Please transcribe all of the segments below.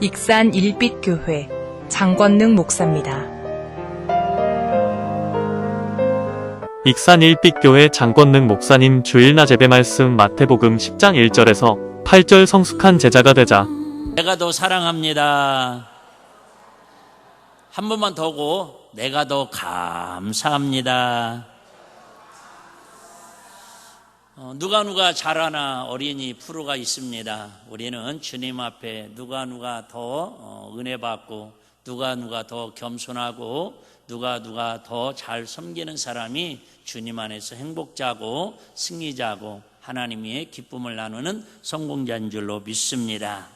익산 일빛교회 장권능 목사입니다. 익산 일빛교회 장권능 목사님 주일낮 예배 말씀 마태복음 10장 1절에서 8절 성숙한 제자가 되자. 내가 더 사랑합니다. 한 번만 더 하고 내가 더 감사합니다. 누가 잘하나 어린이 프로가 있습니다. 우리는 주님 앞에 누가 더 은혜 받고 누가 더 겸손하고 누가 더 잘 섬기는 사람이 주님 안에서 행복자고 승리자고 하나님의 기쁨을 나누는 성공자인 줄로 믿습니다.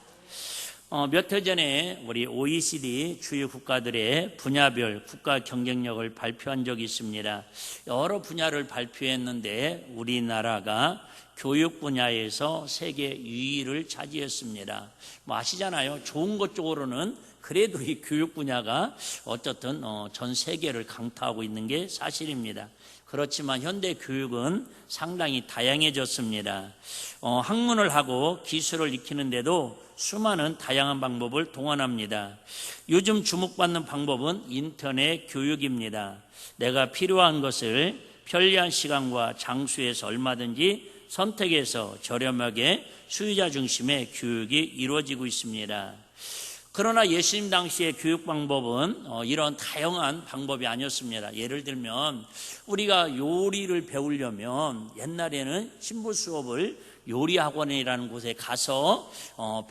몇 해 전에 우리 OECD 주요 국가들의 분야별 국가 경쟁력을 발표한 적이 있습니다. 여러 분야를 발표했는데 우리나라가 교육 분야에서 세계 2위를 차지했습니다. 아시잖아요. 좋은 것 쪽으로는 그래도 이 교육 분야가 어쨌든 전 세계를 강타하고 있는 게 사실입니다. 그렇지만 현대 교육은 상당히 다양해졌습니다. 학문을 하고 기술을 익히는데도 수많은 다양한 방법을 동원합니다. 요즘 주목받는 방법은 인터넷 교육입니다. 내가 필요한 것을 편리한 시간과 장소에서 얼마든지 선택해서 저렴하게 수요자 중심의 교육이 이루어지고 있습니다. 그러나 예수님 당시의 교육 방법은 이런 다양한 방법이 아니었습니다. 예를 들면 우리가 요리를 배우려면 옛날에는 신부 수업을 요리학원이라는 곳에 가서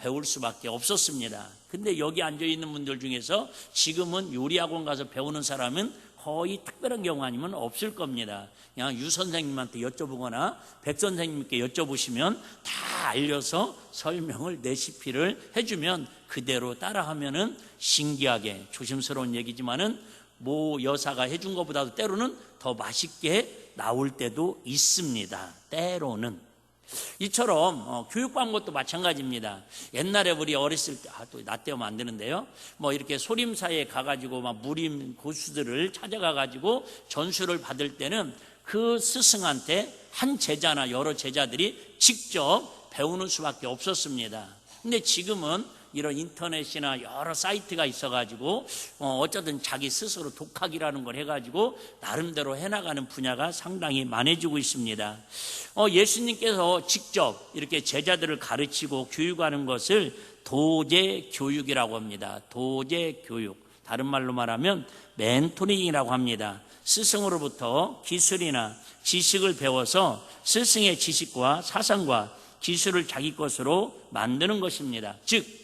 배울 수밖에 없었습니다. 근데 여기 앉아있는 분들 중에서 지금은 요리학원 가서 배우는 사람은 거의 특별한 경우 아니면 없을 겁니다. 그냥 유 선생님한테 여쭤보거나 백 선생님께 여쭤보시면 다 알려서 설명을 레시피를 해주면 그대로 따라하면은 신기하게, 조심스러운 얘기지만은 모 여사가 해준 것보다도 때로는 더 맛있게 나올 때도 있습니다. 때로는. 이처럼 교육 방법도 마찬가지입니다. 옛날에 우리 어렸을 때, 또 나 때우면 안 되는데요. 이렇게 소림사에 가가지고 무림 고수들을 찾아가가지고 전수를 받을 때는 그 스승한테 한 제자나 여러 제자들이 직접 배우는 수밖에 없었습니다. 근데 지금은 이런 인터넷이나 여러 사이트가 있어가지고 어쩌든 자기 스스로 독학이라는 걸 해가지고 나름대로 해나가는 분야가 상당히 많아지고 있습니다. 예수님께서 직접 이렇게 제자들을 가르치고 교육하는 것을 도제 교육이라고 합니다. 도제 교육, 다른 말로 말하면 멘토링이라고 합니다. 스승으로부터 기술이나 지식을 배워서 스승의 지식과 사상과 기술을 자기 것으로 만드는 것입니다. 즉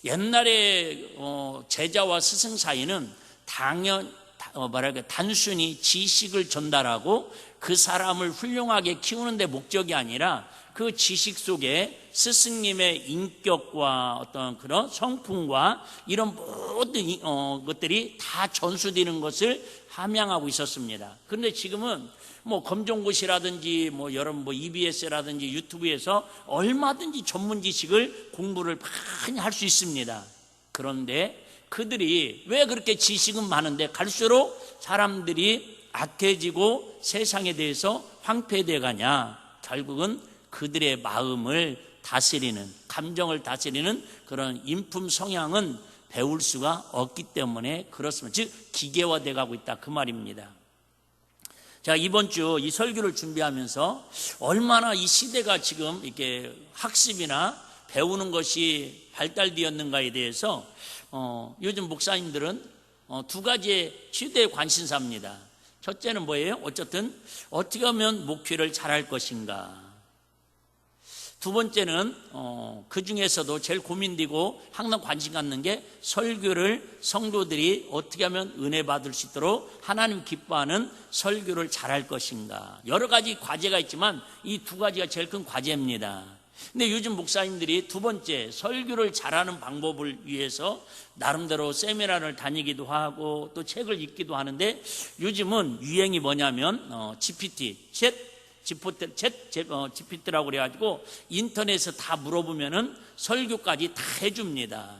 옛날에 제자와 스승 사이는 단순히 지식을 전달하고 그 사람을 훌륭하게 키우는 데 목적이 아니라 그 지식 속에 스승님의 인격과 어떤 그런 성품과 이런 모든 것들이 다 전수되는 것을 함양하고 있었습니다. 그런데 지금은 검정고시라든지 여러분 EBS라든지 유튜브에서 얼마든지 전문 지식을 공부를 많이 할 수 있습니다. 그런데 그들이 왜 그렇게 지식은 많은데 갈수록 사람들이 악해지고 세상에 대해서 황폐되어 가냐? 결국은 그들의 마음을 다스리는, 감정을 다스리는 그런 인품 성향은 배울 수가 없기 때문에 그렇습니다. 즉 기계화되어 가고 있다, 그 말입니다. 자, 이번 주 이 설교를 준비하면서 얼마나 이 시대가 지금 이렇게 학습이나 배우는 것이 발달되었는가에 대해서 요즘 목사님들은 두 가지의 시대의 관심사입니다. 첫째는 뭐예요? 어쨌든 어떻게 하면 목회를 잘할 것인가. 두 번째는 그 중에서도 제일 고민되고 항상 관심 갖는 게 설교를 성도들이 어떻게 하면 은혜 받을 수 있도록 하나님 기뻐하는 설교를 잘할 것인가. 여러 가지 과제가 있지만 이 두 가지가 제일 큰 과제입니다. 근데 요즘 목사님들이 두 번째 설교를 잘하는 방법을 위해서 나름대로 세미나를 다니기도 하고 또 책을 읽기도 하는데 요즘은 유행이 뭐냐면 GPT라고 그래가지고 인터넷에서 다 물어보면은 설교까지 다 해줍니다.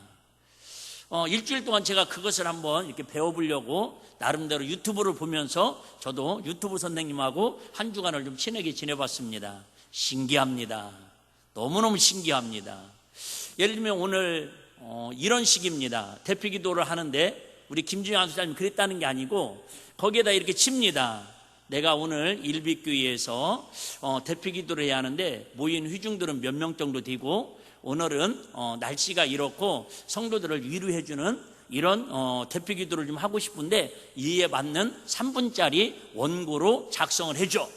일주일 동안 제가 그것을 한번 이렇게 배워보려고 나름대로 유튜브를 보면서 저도 유튜브 선생님하고 한 주간을 좀 친하게 지내봤습니다. 신기합니다. 너무너무 신기합니다. 예를 들면 오늘 이런 식입니다. 대표 기도를 하는데 우리 김준영 안수사님 그랬다는 게 아니고 거기에다 이렇게 칩니다. 내가 오늘 일빛교회에서 대표 기도를 해야 하는데 모인 회중들은 몇 명 정도 되고 오늘은 날씨가 이렇고 성도들을 위로해주는 이런 대표 기도를 좀 하고 싶은데 이에 맞는 3분짜리 원고로 작성을 해줘.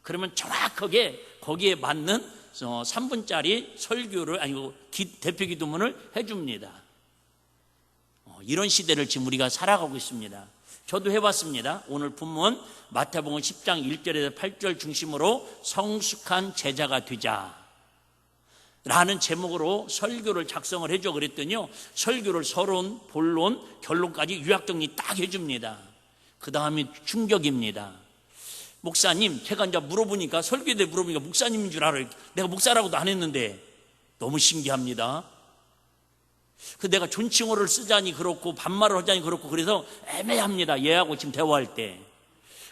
그러면 정확하게 거기에 맞는 3분짜리 설교를 아니고 대표 기도문을 해줍니다. 이런 시대를 지금 우리가 살아가고 있습니다. 저도 해봤습니다. 오늘 본문 마태복음 10장 1절에서 8절 중심으로 성숙한 제자가 되자 라는 제목으로 설교를 작성을 해줘 그랬더니요, 설교를 서론, 본론, 결론까지 요약정리 딱 해줍니다. 그 다음에 충격입니다. 목사님, 제가 이제 물어보니까, 설교에 대해 물어보니까 목사님인 줄 알아요. 내가 목사라고도 안 했는데 너무 신기합니다. 내가 존칭어를 쓰자니 그렇고 반말을 하자니 그렇고 그래서 애매합니다. 얘하고 지금 대화할 때.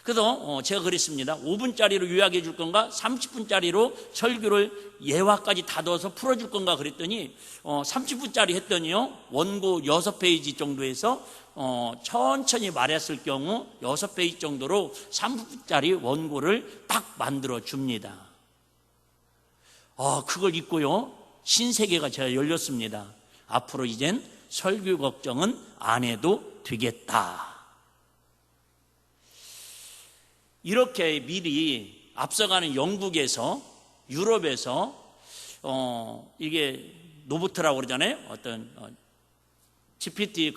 그래서 제가 그랬습니다. 5분짜리로 요약해 줄 건가 30분짜리로 설교를 예화까지 다 넣어서 풀어줄 건가 그랬더니 30분짜리 했더니요, 원고 6페이지 정도에서 천천히 말했을 경우 6페이지 정도로 3분짜리 원고를 딱 만들어 줍니다. 그걸 읽고요, 신세계가 제가 열렸습니다. 앞으로 이젠 설교 걱정은 안 해도 되겠다. 이렇게 미리 앞서가는 영국에서, 유럽에서 이게 노보트라고 그러잖아요. 어떤 GPT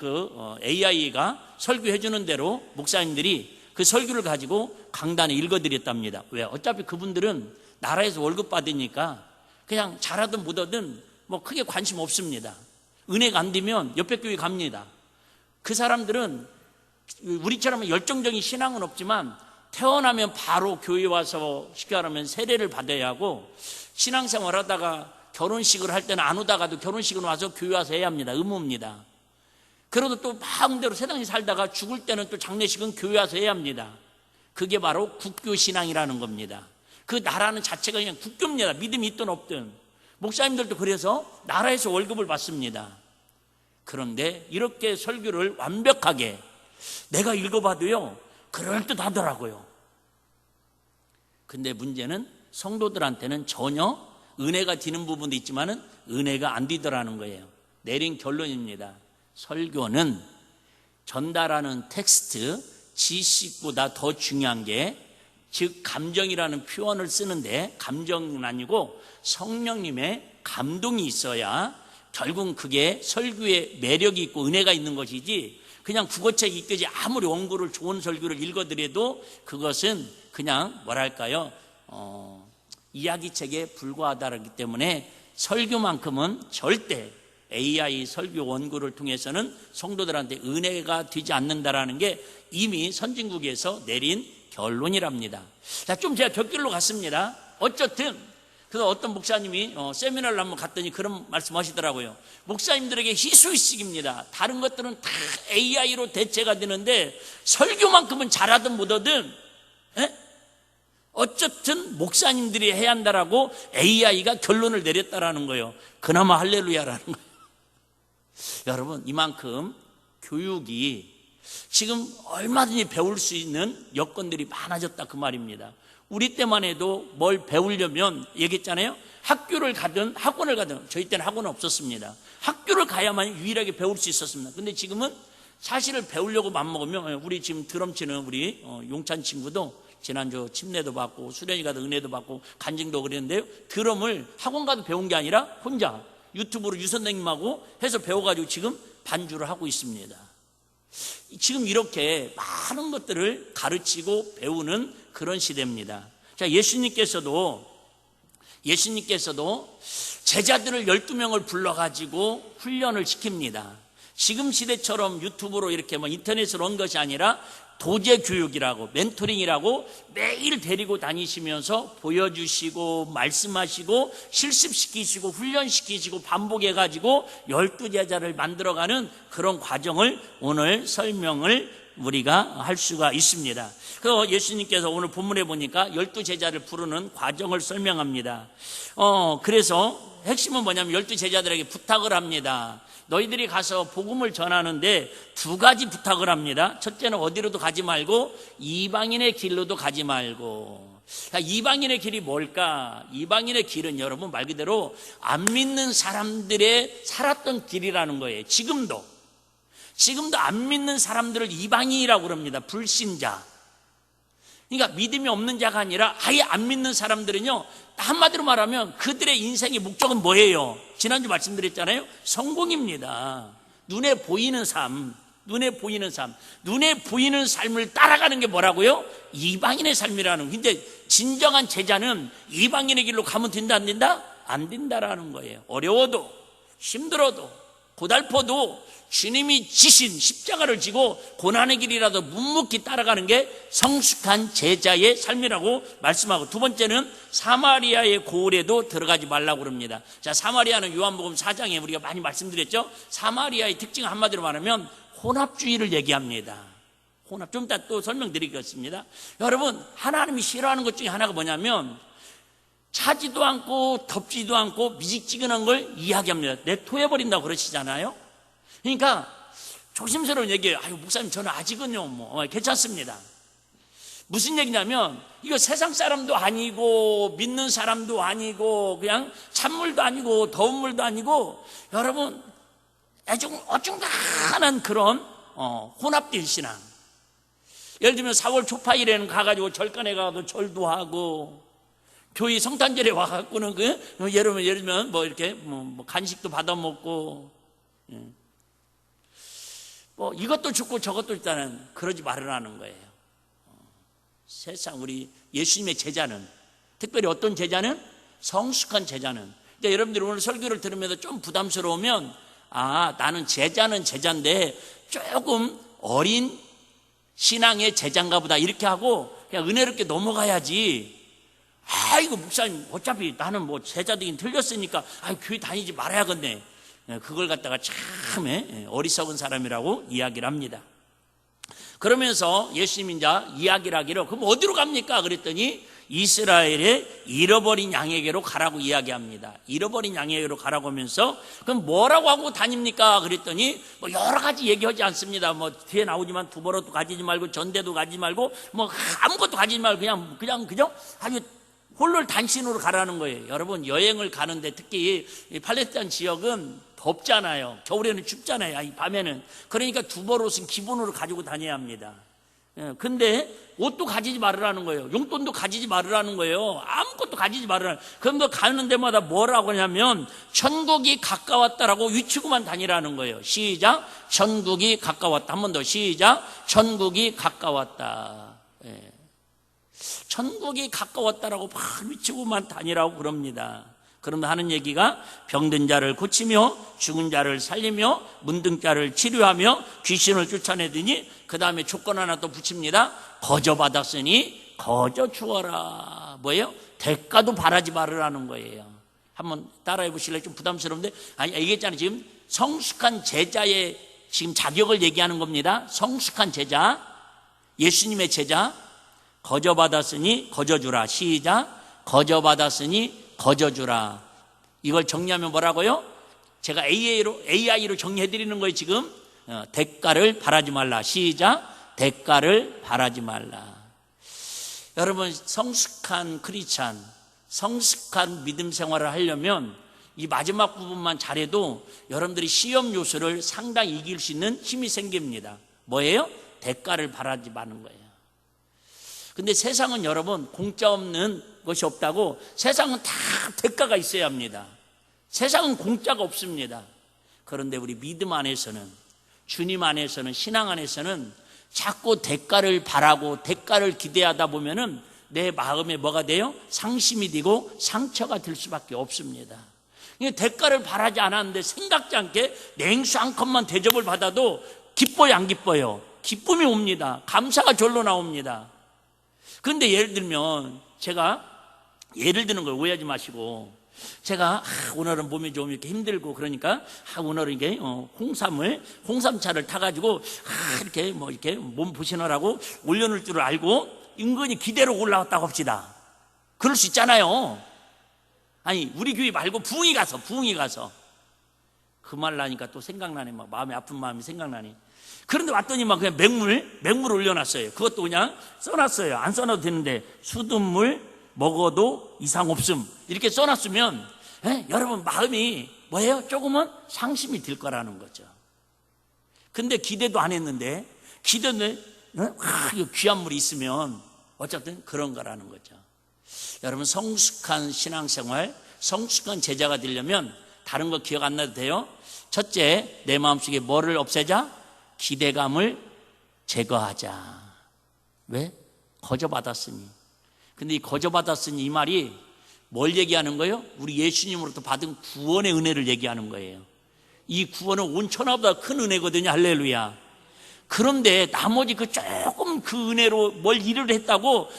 AI가 설교해 주는 대로 목사님들이 그 설교를 가지고 강단에 읽어드렸답니다. 왜? 어차피 그분들은 나라에서 월급 받으니까 그냥 잘하든 못하든 뭐 크게 관심 없습니다. 은혜가 안 되면 옆에 교회 갑니다. 그 사람들은 우리처럼 열정적인 신앙은 없지만 태어나면 바로 교회 와서 쉽게 말하면 세례를 받아야 하고, 신앙생활 하다가 결혼식을 할 때는 안 오다가도 결혼식을 와서 교회 와서 해야 합니다. 의무입니다. 그래도 또 마음대로 세상에 살다가 죽을 때는 또 장례식은 교회 와서 해야 합니다. 그게 바로 국교신앙이라는 겁니다. 그 나라는 자체가 그냥 국교입니다. 믿음이 있든 없든. 목사님들도 그래서 나라에서 월급을 받습니다. 그런데 이렇게 설교를 완벽하게 내가 읽어봐도요, 그럴듯하더라고요. 근데 문제는 성도들한테는 전혀 은혜가 되는 부분도 있지만은 은혜가 안 되더라는 거예요. 내린 결론입니다. 설교는 전달하는 텍스트, 지식보다 더 중요한 게, 즉 감정이라는 표현을 쓰는데 감정은 아니고 성령님의 감동이 있어야 결국은 그게 설교에 매력이 있고 은혜가 있는 것이지, 그냥 국어책 읽듯이 아무리 원고를 좋은 설교를 읽어드려도 그것은 그냥 뭐랄까요, 이야기책에 불과하다기 때문에 설교만큼은 절대 AI 설교 원고를 통해서는 성도들한테 은혜가 되지 않는다라는 게 이미 선진국에서 내린 결론이랍니다. 자, 좀 제가 곁길로 갔습니다. 어쨌든 그래서 어떤 목사님이 세미나를 한번 갔더니 그런 말씀하시더라고요. 목사님들에게 희소식입니다. 다른 것들은 다 AI로 대체가 되는데 설교만큼은 잘하든 못하든 어쨌든 목사님들이 해야 한다라고 AI가 결론을 내렸다라는 거예요. 그나마 할렐루야라는 거예요. 여러분, 이만큼 교육이 지금 얼마든지 배울 수 있는 여건들이 많아졌다 그 말입니다. 우리 때만 해도 뭘 배우려면 얘기했잖아요. 학교를 가든 학원을 가든, 저희 때는 학원은 없었습니다. 학교를 가야만 유일하게 배울 수 있었습니다. 근데 지금은 사실을 배우려고 맘먹으면, 우리 지금 드럼 치는 우리 용찬 친구도 지난주 침례도 받고 수련이 가도 은혜도 받고 간증도 그랬는데요, 드럼을 학원 가도 배운 게 아니라 혼자 유튜브로 유선생님하고 해서 배워가지고 지금 반주를 하고 있습니다. 지금 이렇게 많은 것들을 가르치고 배우는 그런 시대입니다. 자, 예수님께서도 제자들을 12명을 불러가지고 훈련을 시킵니다. 지금 시대처럼 유튜브로 이렇게 인터넷으로 온 것이 아니라 도제 교육이라고, 멘토링이라고 매일 데리고 다니시면서 보여주시고 말씀하시고 실습시키시고 훈련시키시고 반복해가지고 12제자를 만들어가는 그런 과정을 오늘 설명을 우리가 할 수가 있습니다. 그래서 예수님께서 오늘 본문에 보니까 12제자를 부르는 과정을 설명합니다. 그래서 핵심은 뭐냐면 12제자들에게 부탁을 합니다. 너희들이 가서 복음을 전하는데 두 가지 부탁을 합니다. 첫째는 어디로도 가지 말고 이방인의 길로도 가지 말고. 이방인의 길이 뭘까? 이방인의 길은 여러분 말 그대로 안 믿는 사람들의 살았던 길이라는 거예요. 지금도 안 믿는 사람들을 이방인이라고 그럽니다. 불신자. 그러니까 믿음이 없는 자가 아니라 아예 안 믿는 사람들은요, 한마디로 말하면 그들의 인생의 목적은 뭐예요? 지난주 말씀드렸잖아요. 성공입니다. 눈에 보이는 삶, 눈에 보이는 삶을 따라가는 게 뭐라고요? 이방인의 삶이라는 거예요. 근데 진정한 제자는 이방인의 길로 가면 된다 안 된다? 안 된다라는 거예요. 어려워도 힘들어도 고달퍼도 주님이 지신 십자가를 지고 고난의 길이라도 묵묵히 따라가는 게 성숙한 제자의 삶이라고 말씀하고, 두 번째는 사마리아의 고을에도 들어가지 말라고 그럽니다. 자, 사마리아는 요한복음 4장에 우리가 많이 말씀드렸죠. 사마리아의 특징 한마디로 말하면 혼합주의를 얘기합니다. 좀 이따 또 설명드리겠습니다. 여러분, 하나님이 싫어하는 것 중에 하나가 뭐냐면 차지도 않고 덥지도 않고 미직지근한 걸 이야기합니다. 내토해버린다고 그러시잖아요. 그러니까 조심스러운 얘기예요. 아유, 목사님 저는 아직은요 괜찮습니다. 무슨 얘기냐면 이거 세상 사람도 아니고 믿는 사람도 아니고 그냥 찬물도 아니고 더운 물도 아니고 여러분 어중간한 그런 혼합된 신앙. 예를 들면 4월 초파일에는 가가지고 절간에 가도 절도 하고, 교회 성탄절에 와갖고는 예를 들면 뭐 이렇게 뭐 간식도 받아 먹고, 뭐 이것도 죽고 저것도 있다는 그러지 말으라는 거예요. 세상 우리 예수님의 제자는, 특별히 어떤 제자는? 성숙한 제자는. 근데 여러분들이 오늘 설교를 들으면서 좀 부담스러우면 나는 제자는 제자인데 조금 어린 신앙의 제자인가 보다 이렇게 하고 그냥 은혜롭게 넘어가야지. 이거 목사님 어차피 나는 뭐 제자 되긴 틀렸으니까 교회 다니지 말아야겠네. 그걸 갖다가 참 어리석은 사람이라고 이야기를 합니다. 그러면서 예수님이 이제 이야기를 하기로, 그럼 어디로 갑니까? 그랬더니 이스라엘의 잃어버린 양에게로 가라고 이야기합니다. 잃어버린 양에게로 가라고 하면서 그럼 뭐라고 하고 다닙니까? 그랬더니 뭐 여러 가지 얘기하지 않습니다. 뭐 뒤에 나오지만 두버러도 가지지 말고 전대도 가지지 말고 뭐 아무것도 가지지 말고 그냥 그죠? 아주 홀로 단신으로 가라는 거예요. 여러분, 여행을 가는데 특히 이 팔레스타인 지역은 덥잖아요. 겨울에는 춥잖아요. 이 밤에는. 그러니까 두벌옷은 기본으로 가지고 다녀야 합니다. 근데 옷도 가지지 말으라는 거예요. 용돈도 가지지 말으라는 거예요. 아무것도 가지지 말으라는 거예요. 그럼 너 가는 데마다 뭐라고 하냐면 천국이 가까웠다라고 위치고만 다니라는 거예요. 시작. 천국이 가까웠다. 한 번 더 시작. 천국이 가까웠다. 천국이 가까웠다라고 막 미치고만 다니라고 그럽니다. 그러면 하는 얘기가 병든 자를 고치며 죽은 자를 살리며 문둥 자를 치료하며 귀신을 쫓아내더니 그 다음에 조건 하나 또 붙입니다. 거저 받았으니 거저 주어라. 뭐예요? 대가도 바라지 말으라는 거예요. 한번 따라해 보실래요? 좀 부담스러운데 얘기했잖아요. 지금 성숙한 제자의 지금 자격을 얘기하는 겁니다. 성숙한 제자, 예수님의 제자. 거저 받았으니 거저 주라. 시작. 거저 받았으니 거저 주라. 이걸 정리하면 뭐라고요? 제가 AI로 정리해드리는 거예요. 지금 대가를 바라지 말라. 시작. 대가를 바라지 말라. 여러분, 성숙한 크리스찬, 성숙한 믿음 생활을 하려면 이 마지막 부분만 잘해도 여러분들이 시험 요소를 상당히 이길 수 있는 힘이 생깁니다. 뭐예요? 대가를 바라지 마는 거예요. 근데 세상은 여러분 공짜 없는 것이 없다고, 세상은 다 대가가 있어야 합니다. 세상은 공짜가 없습니다. 그런데 우리 믿음 안에서는, 주님 안에서는, 신앙 안에서는 자꾸 대가를 바라고 대가를 기대하다 보면은 내 마음에 뭐가 돼요? 상심이 되고 상처가 될 수밖에 없습니다. 대가를 바라지 않았는데 생각지 않게 냉수 한 컵만 대접을 받아도 기뻐요, 안 기뻐요? 기쁨이 옵니다. 감사가 절로 나옵니다. 그런데 예를 들면 제가 예를 드는 걸 오해하지 마시고, 제가 오늘은 몸이 좀 이렇게 힘들고 그러니까 오늘은 이게 홍삼차를 타가지고 이렇게 뭐 이렇게 몸 부신하라고 올려놓을 줄을 알고 은근히 기대로 올라왔다고 합시다. 그럴 수 있잖아요. 아니 우리 교회 말고 부흥이 가서 그 말 나니까 또 생각나네. 막 마음이 아픈 마음이 생각나네. 그런데 왔더니 막 그냥 맹물 올려놨어요. 그것도 그냥 써놨어요. 안 써놔도 되는데 수돗물 먹어도 이상 없음 이렇게 써놨으면 여러분 마음이 뭐예요? 조금은 상심이 들 거라는 거죠. 근데 기대도 안 했는데 기대는 귀한 물이 있으면 어쨌든 그런 거라는 거죠. 여러분 성숙한 신앙생활, 성숙한 제자가 되려면 다른 거 기억 안 나도 돼요. 첫째, 내 마음속에 뭐를 없애자? 기대감을 제거하자. 왜? 거저받았으니. 근데 이 거저받았으니 이 말이 뭘 얘기하는 거예요? 우리 예수님으로부터 받은 구원의 은혜를 얘기하는 거예요. 이 구원은 온 천하보다 큰 은혜거든요. 할렐루야. 그런데 나머지 조금 그 은혜로 뭘 일을 했다고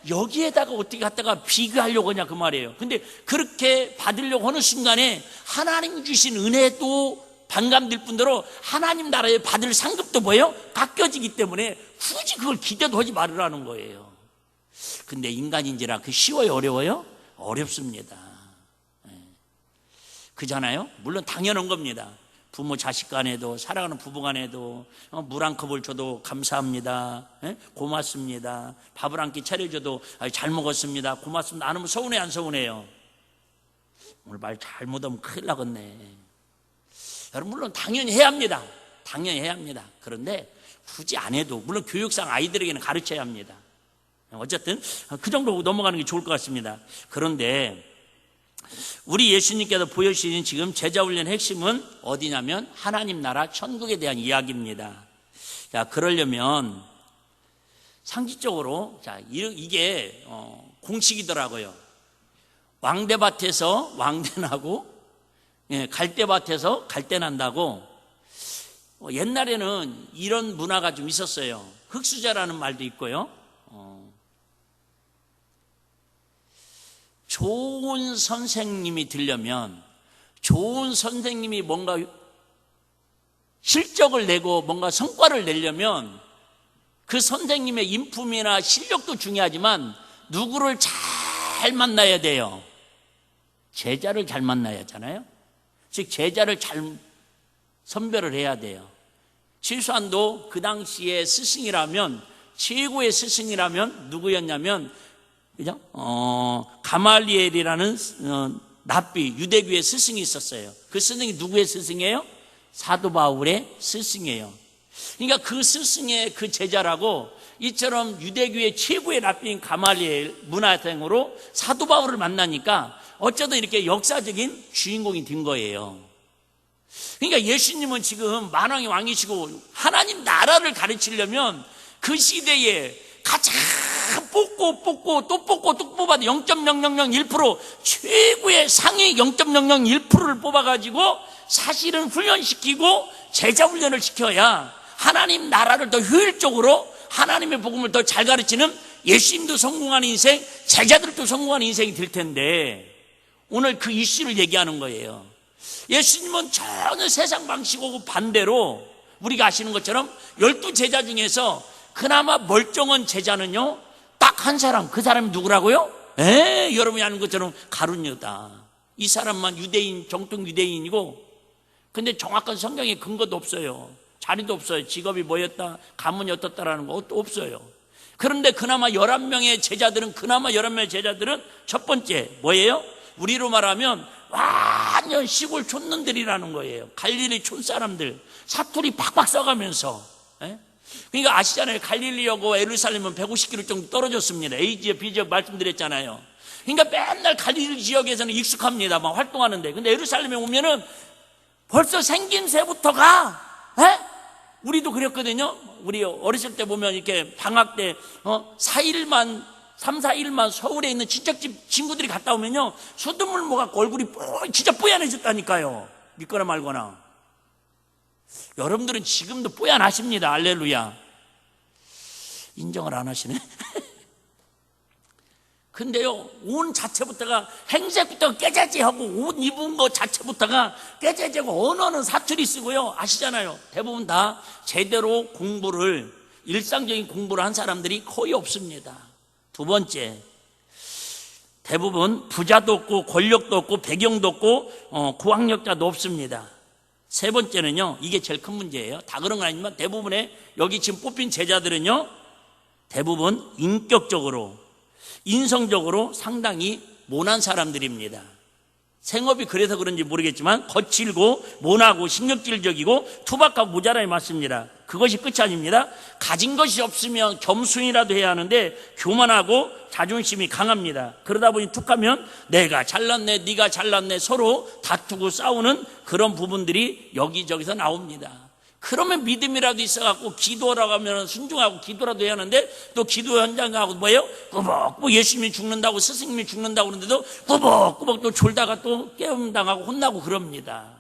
여기에다가 어떻게 갖다가 비교하려고 하냐 그 말이에요. 근데 그렇게 받으려고 하는 순간에 하나님 주신 은혜도 반감될 뿐더러 하나님 나라에 받을 상급도 뭐예요? 깎여지기 때문에 굳이 그걸 기대도 하지 말으라는 거예요. 근데 인간인지라 쉬워요? 어려워요? 어렵습니다. 그잖아요. 물론 당연한 겁니다. 부모 자식 간에도, 사랑하는 부부 간에도 물 한 컵을 줘도 감사합니다, 고맙습니다. 밥을 한 끼 차려줘도 잘 먹었습니다, 고맙습니다 안 하면 서운해 안 서운해요? 오늘 말 잘못하면 큰일 나겠네. 여러분 물론 당연히 해야 합니다. 당연히 해야 합니다. 그런데 굳이 안 해도 물론 교육상 아이들에게는 가르쳐야 합니다. 어쨌든 그 정도 넘어가는 게 좋을 것 같습니다. 그런데 우리 예수님께서 보여주신 지금 제자훈련의 핵심은 어디냐면 하나님 나라 천국에 대한 이야기입니다. 자, 그러려면 상식적으로 이게 공식이더라고요. 왕대밭에서 왕대나고 갈대밭에서 갈대난다고. 옛날에는 이런 문화가 좀 있었어요. 흙수저라는 말도 있고요. 좋은 선생님이 되려면, 좋은 선생님이 뭔가 실적을 내고 뭔가 성과를 내려면 그 선생님의 인품이나 실력도 중요하지만 누구를 잘 만나야 돼요? 제자를 잘 만나야 하잖아요. 즉 제자를 잘 선별을 해야 돼요. 실수안도 그 당시에 스승이라면, 최고의 스승이라면 누구였냐면 그죠? 가말리엘이라는 랍비, 유대교의 스승이 있었어요. 그 스승이 누구의 스승이에요? 사도 바울의 스승이에요. 그러니까 그 스승의 그 제자라고 이처럼 유대교의 최고의 랍비인 가말리엘 문화생으로 사도 바울을 만나니까 어쩌든 이렇게 역사적인 주인공이 된 거예요. 그러니까 예수님은 지금 만왕의 왕이시고 하나님 나라를 가르치려면 그 시대에 가장 뽑고 또 뽑아도 0.0001% 최고의 상위 0.001%를 뽑아가지고 사실은 훈련시키고 제자 훈련을 시켜야 하나님 나라를 더 효율적으로 하나님의 복음을 더 잘 가르치는 예수님도 성공하는 인생, 제자들도 성공하는 인생이 될 텐데 오늘 그 이슈를 얘기하는 거예요. 예수님은 전혀 세상 방식하고 반대로 우리가 아시는 것처럼 12제자 중에서 그나마 멀쩡한 제자는요 딱 한 사람, 그 사람이 누구라고요? 여러분이 아는 것처럼 가룟유다. 이 사람만 유대인, 정통 유대인이고 근데 정확한 성경에 근거도 없어요. 자리도 없어요. 직업이 뭐였다, 가문이 어떻다라는 거 없어요. 그런데 그나마 11명의 제자들은 첫 번째 뭐예요? 우리로 말하면 완전 시골 촌놈들이라는 거예요. 갈릴리 촌사람들, 사투리 팍팍 써가면서. 그러니까 아시잖아요. 갈릴리하고 예루살렘은 150km 정도 떨어졌습니다. A지역, B지역 말씀드렸잖아요. 그러니까 맨날 갈릴리 지역에서는 익숙합니다. 막 활동하는데. 근데 예루살렘에 오면은 벌써 생김새부터가, 우리도 그랬거든요. 우리 어렸을 때 보면 이렇게 방학 때, 3, 4일만 서울에 있는 친척집 친구들이 갔다 오면요. 수돗물 먹어갖고 얼굴이 진짜 뽀얀해졌다니까요. 믿거나 말거나. 여러분들은 지금도 뽀얀하십니다. 할렐루야. 인정을 안 하시네. 근데요, 옷 자체부터가, 행색부터가 깨재재하고 옷 입은 거 자체부터가 깨재재고 언어는 사투리 쓰고요. 아시잖아요. 대부분 다 제대로 공부를, 일상적인 공부를 한 사람들이 거의 없습니다. 두 번째, 대부분 부자도 없고 권력도 없고 배경도 없고 고학력자도 없습니다. 세 번째는요, 이게 제일 큰 문제예요. 다 그런 건 아니지만 대부분의 여기 지금 뽑힌 제자들은요, 대부분 인격적으로, 인성적으로 상당히 모난 사람들입니다. 생업이 그래서 그런지 모르겠지만 거칠고 모나고 신경질적이고 투박하고 모자람이 많습니다. 그것이 끝이 아닙니다. 가진 것이 없으면 겸손이라도 해야 하는데 교만하고 자존심이 강합니다. 그러다 보니 툭하면 내가 잘났네, 네가 잘났네, 서로 다투고 싸우는 그런 부분들이 여기저기서 나옵니다. 그러면 믿음이라도 있어갖고 기도하라고 하면 순종하고 기도라도 해야 하는데, 또 기도 현장 가고 뭐예요? 꾸벅꾸벅 예수님이 죽는다고, 스승님이 죽는다고 그러는데도 꾸벅꾸벅 또 졸다가 또 깨움당하고 혼나고 그럽니다.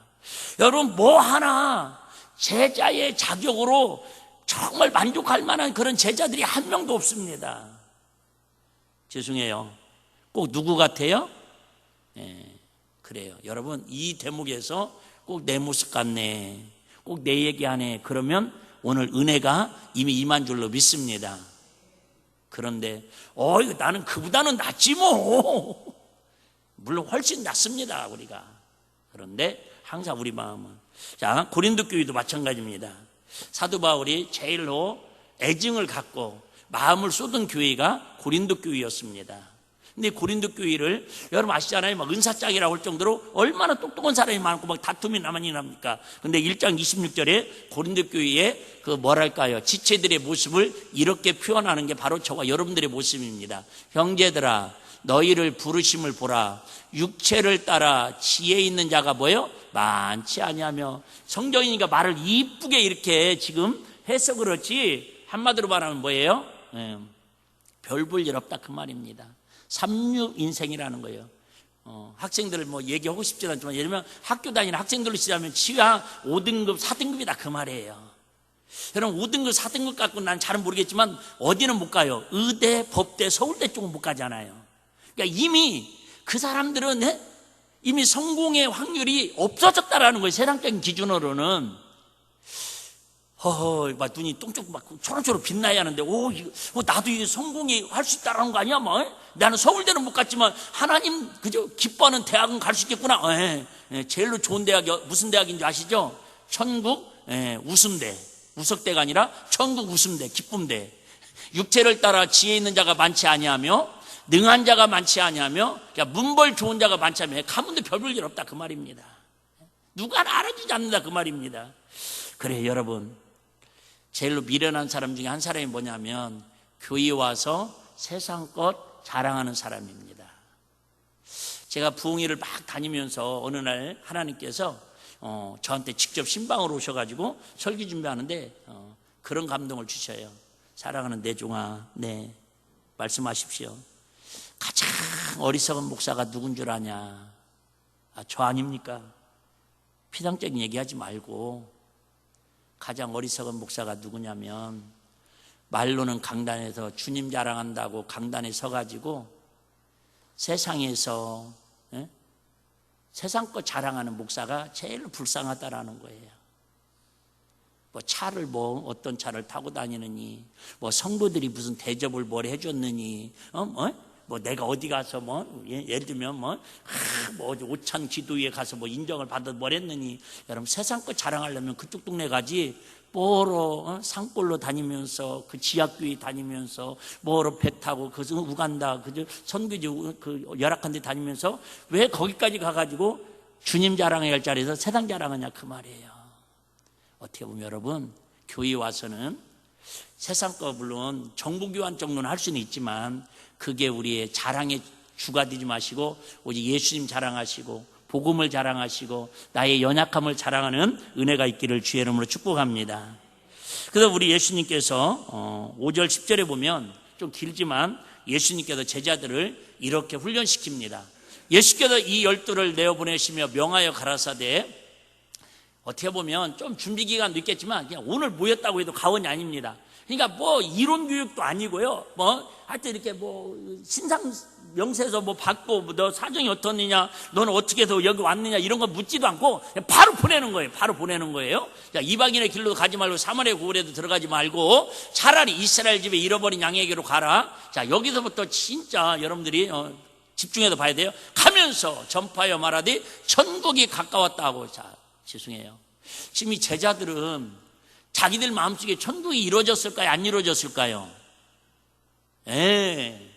여러분, 뭐 하나 제자의 자격으로 정말 만족할 만한 그런 제자들이 한 명도 없습니다. 죄송해요. 꼭 누구 같아요? 그래요. 여러분, 이 대목에서 꼭 내 모습 같네, 꼭 내 얘기하네, 그러면 오늘 은혜가 이미 임한 줄로 믿습니다. 그런데 이거 나는 그보다는 낫지 뭐. 물론 훨씬 낫습니다, 우리가. 그런데 항상 우리 마음은, 자, 고린도 교회도 마찬가지입니다. 사도 바울이 제일로 애증을 갖고 마음을 쏟은 교회가 고린도 교회였습니다. 근데 고린도 교회를 여러분 아시잖아요. 막 은사짝이라고 할 정도로 얼마나 똑똑한 사람이 많고 막 다툼이 많이 납니까? 근데 1장 26절에 고린도 교회의 그 뭐랄까요, 지체들의 모습을 이렇게 표현하는 게 바로 저와 여러분들의 모습입니다. 형제들아, 너희를 부르심을 보라. 육체를 따라 지혜 있는 자가 뭐예요? 많지 아니하며. 성경이니까 말을 이쁘게 이렇게 지금 해서 그렇지, 한마디로 말하면 뭐예요? 별 볼 일 없다, 그 말입니다. 삼류 인생이라는 거예요. 학생들 뭐 얘기하고 싶지 않지만, 예를 들면 학교 다니는 학생들로 치자면 지하 5등급, 4등급이다, 그 말이에요. 여러분, 5등급, 4등급 갖고 난 잘은 모르겠지만 어디는 못 가요. 의대, 법대, 서울대 쪽은 못 가잖아요. 그러니까 이미 그 사람들은 이미 성공의 확률이 없어졌다라는 거예요. 세상적인 기준으로는. 막 눈이 똥쪽 막 초록초록 빛나야 하는데, 나도 이게 성공이 할 수 있다라는 거 아니야? 뭐? 나는 서울대는 못 갔지만 하나님 그저 기뻐하는 대학은 갈 수 있겠구나. 제일로 좋은 대학이 무슨 대학인지 아시죠? 천국 웃음대. 우석대가 아니라 천국 웃음대, 기쁨대. 육체를 따라 지혜 있는 자가 많지 아니하며 능한 자가 많지 아니하며, 그러니까 문벌 좋은 자가 많지 않으며 가문도 별 볼 일 없다, 그 말입니다. 누가 알아주지 않는다, 그 말입니다. 그래, 여러분, 제일로 미련한 사람 중에 한 사람이 뭐냐면 교회에 와서 세상 것 자랑하는 사람입니다. 제가 부흥회를 막 다니면서 어느 날 하나님께서 저한테 직접 신방으로 오셔가지고 설교 준비하는데 그런 감동을 주셔요. 사랑하는 내 종아, 네, 말씀하십시오. 가장 어리석은 목사가 누군 줄 아냐? 저 아닙니까? 피상적인 얘기하지 말고, 가장 어리석은 목사가 누구냐면, 말로는 강단에서 주님 자랑한다고 강단에 서가지고 세상에서 세상 거 자랑하는 목사가 제일 불쌍하다라는 거예요. 뭐 차를 뭐 어떤 차를 타고 다니느니, 뭐 성도들이 무슨 대접을 뭘 해줬느니, 뭐 내가 어디 가서 뭐 예를 들면 뭐 오찬 기도회에 가서 뭐 인정을 받아 뭘 했느니. 여러분, 세상 거 자랑하려면 그쪽 동네 가지, 뭐로 산골로 다니면서 그 지하교회 다니면서 뭐로 배 타고 그 우간다 그 선교지 그 열악한 데 다니면서 왜 거기까지 가가지고 주님 자랑해야 할 자리에서 세상 자랑하냐, 그 말이에요. 어떻게 보면 여러분, 교회 와서는 세상 거 물론 정보교환 정도는 할 수는 있지만 그게 우리의 자랑의 주가 되지 마시고 오직 예수님 자랑하시고 복음을 자랑하시고 나의 연약함을 자랑하는 은혜가 있기를 주의 이름으로 축복합니다. 그래서 우리 예수님께서 5절 10절에 보면 좀 길지만 예수님께서 제자들을 이렇게 훈련시킵니다. 예수께서 이 12를 내어보내시며 명하여 가라사대, 어떻게 보면 좀 준비기간도 있겠지만 그냥 오늘 모였다고 해도 과언이 아닙니다. 그러니까 뭐 이론 교육도 아니고요. 뭐 하여튼 이렇게 뭐 신상 명세서 뭐 받고 너 사정이 어떻느냐, 너는 어떻게 해서 여기 왔느냐, 이런 거 묻지도 않고 그냥 바로 보내는 거예요. 바로 보내는 거예요. 자, 이방인의 길로 가지 말고 사마리아 고을에도 들어가지 말고 차라리 이스라엘 집에 잃어버린 양에게로 가라. 자, 여기서부터 진짜 여러분들이 집중해서 봐야 돼요. 가면서 전파하여 말하되 천국이 가까웠다고. 자, 죄송해요. 지금 이 제자들은 자기들 마음속에 천국이 이루어졌을까요? 안 이루어졌을까요? 예.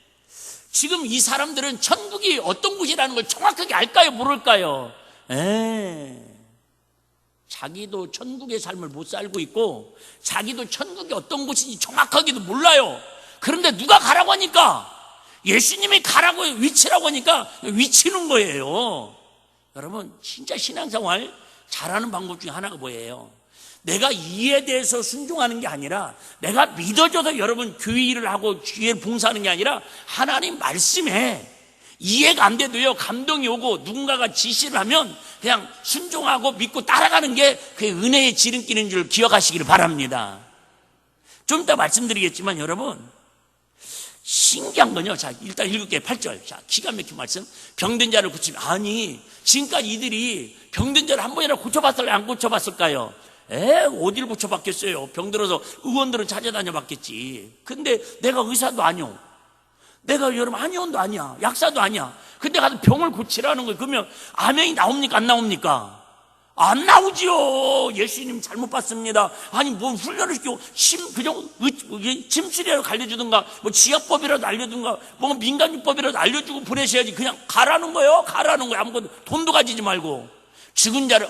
지금 이 사람들은 천국이 어떤 곳이라는 걸 정확하게 알까요? 모를까요? 예. 자기도 천국의 삶을 못 살고 있고 자기도 천국이 어떤 곳인지 정확하게도 몰라요. 그런데 누가 가라고 하니까, 예수님이 가라고 위치라고 하니까 위치는 거예요. 여러분, 진짜 신앙생활 잘하는 방법 중에 하나가 뭐예요? 내가 이에 대해서 순종하는 게 아니라, 내가 믿어져서 여러분 교회 일을 하고 교회 봉사하는 게 아니라, 하나님 말씀에 이해가 안 돼도요, 감동이 오고 누군가가 지시를 하면 그냥 순종하고 믿고 따라가는 게 그게 은혜의 지름길인 줄 기억하시기를 바랍니다. 좀 이따 말씀드리겠지만 여러분, 신기한 건요, 자, 일단 읽을게요. 8절. 자, 기가 막힌 말씀. 병든 자를 고치면, 아니, 지금까지 이들이 병든 자를 한 번이라도 고쳐봤을까요? 안 고쳐봤을까요? 어디를 고쳐봤겠어요? 병들어서 의원들은 찾아다녀 봤겠지. 근데 내가 의사도 아니오, 내가 여러분 한의원도 아니야, 약사도 아니야. 근데 가서 병을 고치라는 거예요. 그러면 암행이 나옵니까? 안 나옵니까? 안 나오지요. 예수님 잘못 봤습니다. 아니, 뭐 훈련을 시키고 그냥 침실이라도 알려주든가, 뭐 지압법이라도 알려주든가, 뭐 민간요법이라도 알려주고 보내셔야지. 그냥 가라는 거예요. 가라는 거예요. 아무것도 돈도 가지지 말고. 죽은 자를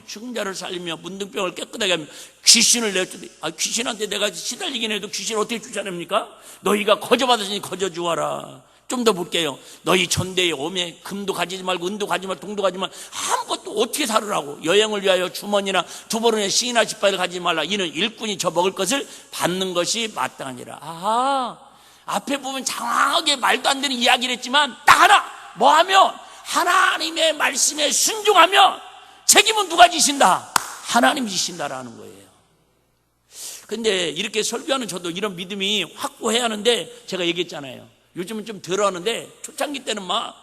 죽은 자를 살리며 문둥병을 깨끗하게 하며 귀신을 내쫓으되, 귀신한테 내가 시달리긴 해도 귀신을 어떻게 쫓아냅니까? 너희가 거저받으시니 거저주어라. 좀 더 볼게요. 너희 전대에 오매 금도 가지지 말고 은도 가지지 말고 동도 가지지 말고 아무것도 어떻게 살으라고. 여행을 위하여 주머니나 두보론의 싱이나 지팡이를 가지지 말라. 이는 일꾼이 저 먹을 것을 받는 것이 마땅하니라. 아하, 앞에 보면 장황하게 말도 안 되는 이야기를 했지만 딱 하나, 뭐 하면 하나님의 말씀에 순종하면 책임은 누가 지신다? 하나님이 지신다라는 거예요. 근데 이렇게 설교하는 저도 이런 믿음이 확고해야 하는데, 제가 얘기했잖아요. 요즘은 좀 덜 하는데 초창기 때는 막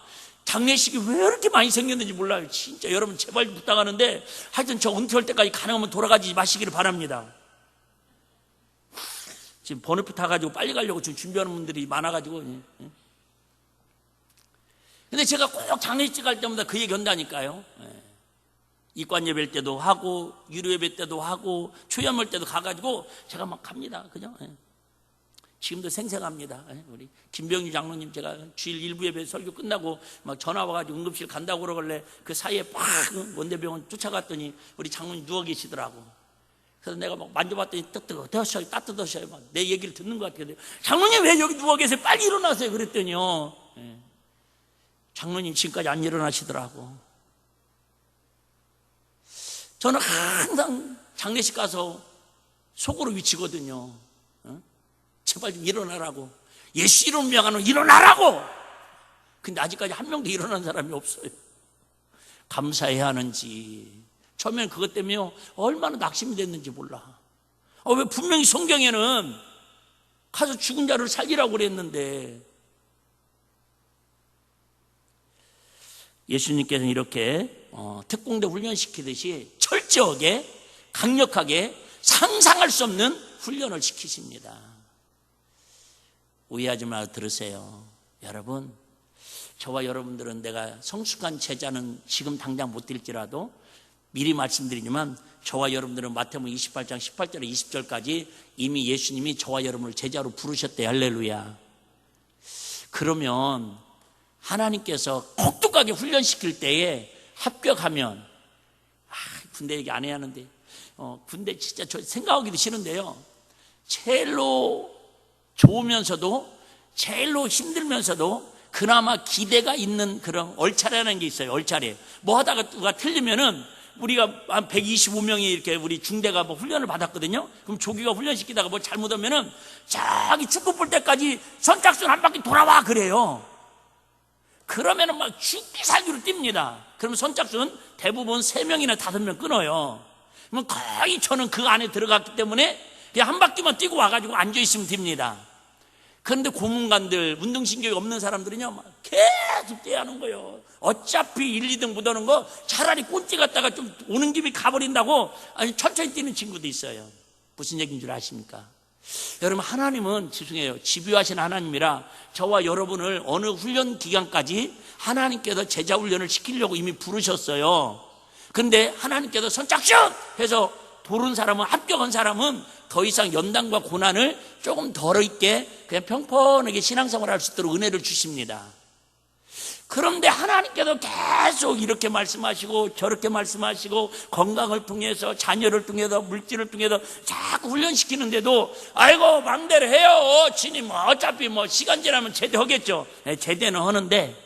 장례식이 왜 이렇게 많이 생겼는지 몰라요. 진짜 여러분 제발 부탁하는데, 하여튼 저 은퇴할 때까지 가능하면 돌아가지 마시기를 바랍니다. 지금 번호표 타가지고 빨리 가려고 지금 준비하는 분들이 많아가지고. 근데 제가 꼭 장례식 갈 때마다 그 얘기 한다니까요. 이관 예배일 때도 하고 유료 예배 때도 하고 초연물 때도 가가지고 제가 막 갑니다. 그죠? 지금도 생생합니다. 우리 김병유 장로님, 제가 주일 일부 예배 설교 끝나고 막 전화 와가지고 응급실 간다고 그러길래 그 사이에 팍 원대병원 쫓아갔더니 우리 장로님 누워 계시더라고. 그래서 내가 막 만져봤더니 따뜻하셔요, 따뜻하셔요. 막 내 얘기를 듣는 것 같아요. 장로님 왜 여기 누워 계세요? 빨리 일어나세요. 그랬더니요, 장로님 지금까지 안 일어나시더라고. 저는 항상 장례식 가서 속으로 위치거든요. 제발 좀 일어나라고. 예수 이름 명하는 일어나라고. 근데 아직까지 한 명도 일어난 사람이 없어요. 감사해야 하는지. 처음에는 그것 때문에 얼마나 낙심이 됐는지 몰라. 왜 분명히 성경에는 가서 죽은 자를 살리라고 그랬는데. 예수님께서는 이렇게 특공대 훈련시키듯이 철저하게 강력하게 상상할 수 없는 훈련을 시키십니다. 오해하지 말고 들으세요. 여러분, 저와 여러분들은 내가 성숙한 제자는 지금 당장 못 될지라도 미리 말씀드리지만, 저와 여러분들은 마태복음 28장 18절에 20절까지 이미 예수님이 저와 여러분을 제자로 부르셨대요. 할렐루야. 그러면 하나님께서 혹독하게 훈련시킬 때에 합격하면, 군대 얘기 안 해야 하는데, 군대 진짜 저 생각하기도 싫은데요, 제일로 좋으면서도 제일로 힘들면서도 그나마 기대가 있는 그런 얼차례라는 게 있어요. 얼차례. 뭐 하다가 누가 틀리면은, 우리가 한 125명이 이렇게 우리 중대가 뭐 훈련을 받았거든요. 그럼 조기가 훈련시키다가 뭐 잘못하면은 저기 축구 볼 때까지 선착순 한 바퀴 돌아와 그래요. 그러면은 막 죽기 살기로 뜁니다. 그러면 선착순 대부분 3명이나 5명 끊어요. 그러면 거의 저는 그 안에 들어갔기 때문에 그냥 한 바퀴만 뛰고 와가지고 앉아있으면 됩니다. 그런데 고문관들, 운동신경이 없는 사람들은요, 막 계속 뛰어야 하는 거예요. 어차피 1, 2등 못 오는 거 차라리 꼴찌 갔다가 좀 오는 김에 가버린다고, 아니 천천히 뛰는 친구도 있어요. 무슨 얘기인 줄 아십니까? 여러분, 하나님은 죄송해요, 집요하신 하나님이라 저와 여러분을 어느 훈련 기간까지 하나님께서 제자 훈련을 시키려고 이미 부르셨어요. 근데 하나님께서 선착순 해서 도른 사람은, 합격한 사람은 더 이상 연단과 고난을 조금 덜 있게 그냥 평평하게 신앙생활을 할 수 있도록 은혜를 주십니다. 그런데 하나님께서 계속 이렇게 말씀하시고 저렇게 말씀하시고 건강을 통해서, 자녀를 통해서, 물질을 통해서 자꾸 훈련시키는데도 아이고 망대를 해요. 주님 어차피 시간 지나면 제대하겠죠. 네, 제대는 하는데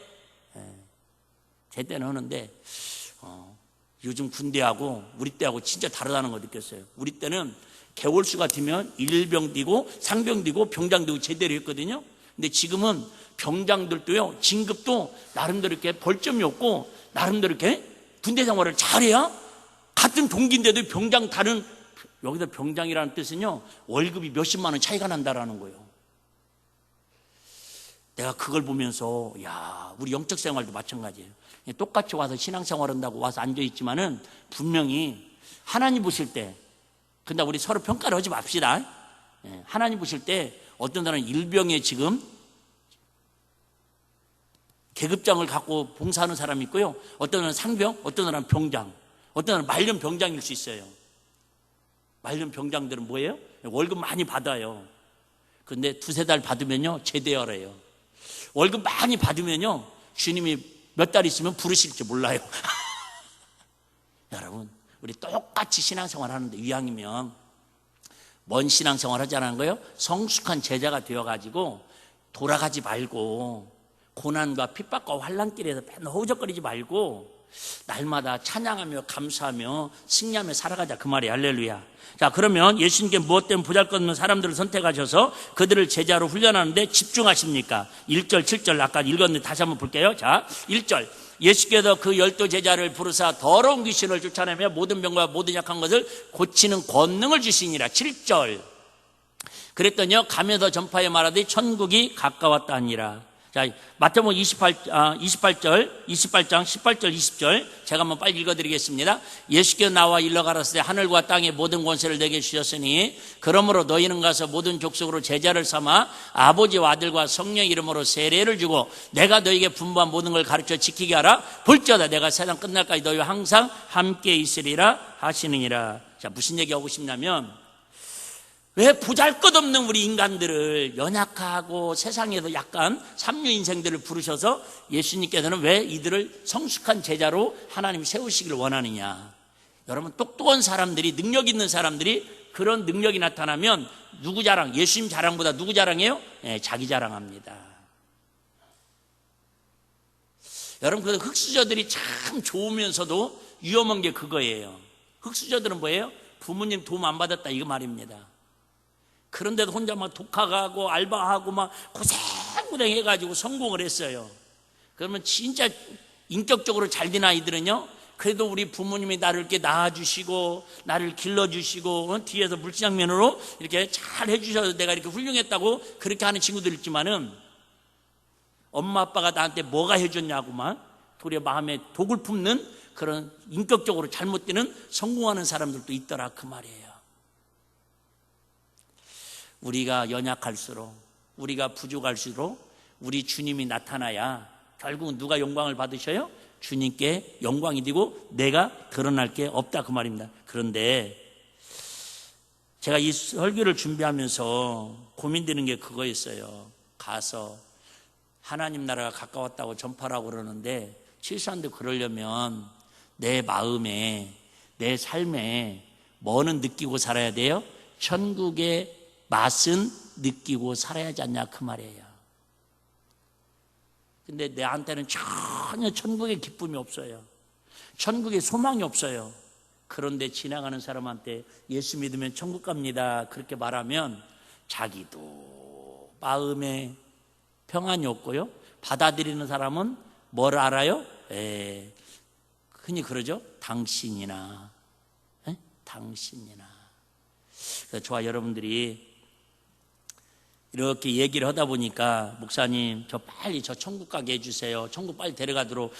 요즘 군대하고 우리 때하고 진짜 다르다는 거 느꼈어요. 우리 때는 개월수가 되면 일병 되고 상병 되고 병장 되고 제대로 했거든요. 근데 지금은 병장들도요, 진급도 나름대로 이렇게 벌점이 없고 나름대로 이렇게 군대 생활을 잘해야 같은 동기인데도 병장 다른, 여기서 병장이라는 뜻은요, 월급이 몇십만 원 차이가 난다라는 거예요. 내가 그걸 보면서 야, 우리 영적 생활도 마찬가지예요. 똑같이 와서 신앙생활 한다고 와서 앉아있지만은 분명히 하나님 보실 때, 근데 우리 서로 평가를 하지 맙시다. 하나님 보실 때 어떤 사람은 일병에 지금 계급장을 갖고 봉사하는 사람이 있고요, 어떤 사람은 상병, 어떤 사람은 병장, 어떤 사람은 말년 병장일 수 있어요. 말년 병장들은 뭐예요? 월급 많이 받아요. 근데 두세 달 받으면요 제대하래요. 월급 많이 받으면요 주님이 몇 달 있으면 부르실지 몰라요. 여러분, 우리 똑같이 신앙생활 하는데 이왕이면 먼 신앙생활 하자는 거예요. 성숙한 제자가 되어가지고 돌아가지 말고 고난과 핍박과 환난길에서 맨날 허우적거리지 말고 날마다 찬양하며 감사하며 승리하며 살아가자, 그 말이에요. 할렐루야. 자, 그러면 예수님께 무엇 때문에 보잘것없는 사람들을 선택하셔서 그들을 제자로 훈련하는데 집중하십니까? 1절 7절 아까 읽었는데 다시 한번 볼게요. 자, 1절, 예수께서 그 12 제자를 부르사 더러운 귀신을 쫓아내며 모든 병과 모든 약한 것을 고치는 권능을 주시니라. 7절, 그랬더니요 가면서 전파해 말하되 천국이 가까웠다 하니라. 자, 마태복음 28장 18절 20절 제가 한번 빨리 읽어드리겠습니다. 예수께서 나와 일러 가라사대 하늘과 땅의 모든 권세를 내게 주셨으니 그러므로 너희는 가서 모든 족속으로 제자를 삼아 아버지와 아들과 성령 이름으로 세례를 주고 내가 너희에게 분부한 모든 걸 가르쳐 지키게 하라. 볼지어다 내가 세상 끝날까지 너희와 항상 함께 있으리라 하시느니라. 자, 무슨 얘기하고 싶냐면, 왜 보잘것없는 우리 인간들을, 연약하고 세상에도 약간 삼류 인생들을 부르셔서 예수님께서는 왜 이들을 성숙한 제자로 하나님이 세우시기를 원하느냐. 여러분, 똑똑한 사람들이, 능력 있는 사람들이 그런 능력이 나타나면 누구 자랑? 예수님 자랑보다 누구 자랑해요? 자기 자랑합니다. 여러분, 그 흙수저들이 참 좋으면서도 위험한 게 그거예요. 흙수저들은 뭐예요? 부모님 도움 안 받았다, 이거 말입니다. 그런데도 혼자 막 독학하고 알바하고 막 고생고생 해가지고 성공을 했어요. 그러면 진짜 인격적으로 잘 된 아이들은요, 그래도 우리 부모님이 나를 이렇게 낳아주시고 나를 길러주시고 뒤에서 물장면으로 이렇게 잘 해주셔서 내가 이렇게 훌륭했다고 그렇게 하는 친구들 있지만은, 엄마 아빠가 나한테 뭐가 해줬냐고만 도리어 마음에 독을 품는 그런 인격적으로 잘못되는 성공하는 사람들도 있더라, 그 말이에요. 우리가 연약할수록, 우리가 부족할수록 우리 주님이 나타나야 결국은 누가 영광을 받으셔요? 주님께 영광이 되고 내가 드러날 게 없다, 그 말입니다. 그런데 제가 이 설교를 준비하면서 고민되는 게 그거였어요. 가서 하나님 나라가 가까웠다고 전파라고 그러는데, 실수한데 그러려면 내 마음에, 내 삶에 뭐는 느끼고 살아야 돼요? 천국의 맛은 느끼고 살아야 하지 않냐, 그 말이에요. 근데 내한테는 전혀 천국의 기쁨이 없어요. 천국의 소망이 없어요. 그런데 지나가는 사람한테 예수 믿으면 천국 갑니다 그렇게 말하면 자기도 마음에 평안이 없고요, 받아들이는 사람은 뭘 알아요? 흔히 그러죠. 당신이나 그래서 저와 여러분들이 이렇게 얘기를 하다 보니까, 목사님 저 빨리 저 천국 가게 해주세요, 천국 빨리 데려가도록